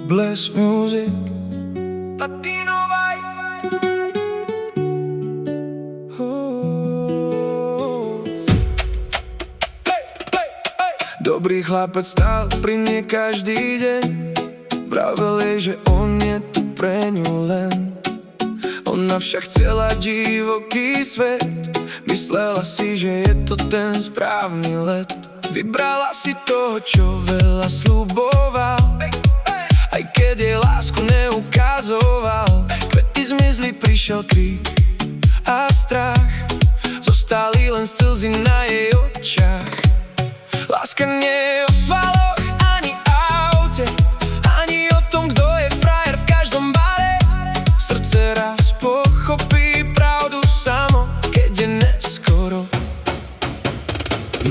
Bless music Latino vibe. Dobrý chlapec stál pri mne každý deň. Vravel jej, že on je tu pre ňu len. Ona však chcela divoký svet. Myslela si, že je to ten správny let. Vybrala si toho, čo veľa sľuboval, aj keď jej lásku neukazoval. Kvety zmizli, prišiel krík a strach. Zostali len slzy na jej očách. Láska nie je o svaloch, ani aute, ani o tom, kto je frajer v každom bare. Srdce raz pochopí pravdu samo, keď je neskoro.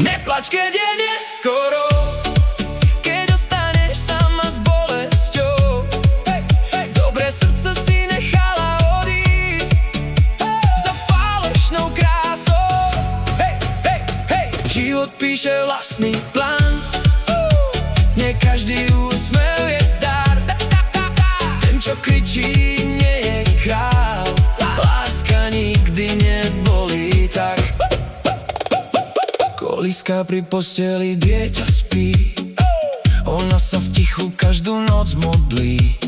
Neplač, keď je neskoro, keď ostaneš sama s bolesťou. Dobré srdce si nechala odísť za falešnou krásou. Život píše vlastný plán, nie každý úsmev je dar. Ten, čo kričí, nie je král. Láska nikdy nebolí tak. Kolíska pri posteli, dieťa spí. Ona sa v tichu každú noc modlí.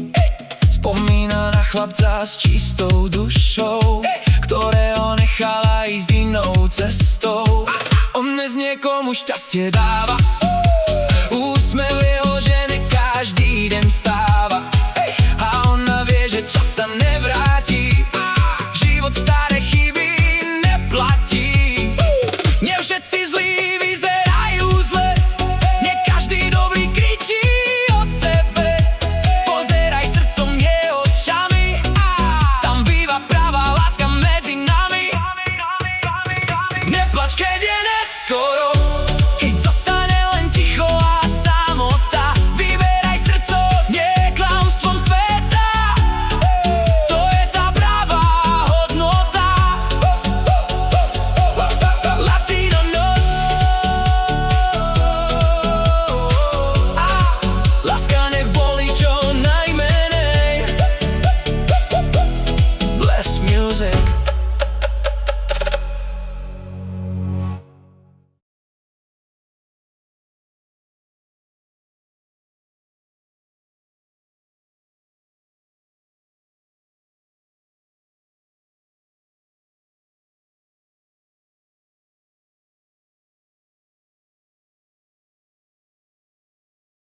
Spomína na chlapca s čistou dušou, ktorého nechala ísť inou cestou. On dnes niekomu šťastie dáva, úsmev jeho žene každý deň stáva. A ona vie, že čas sa nevráti.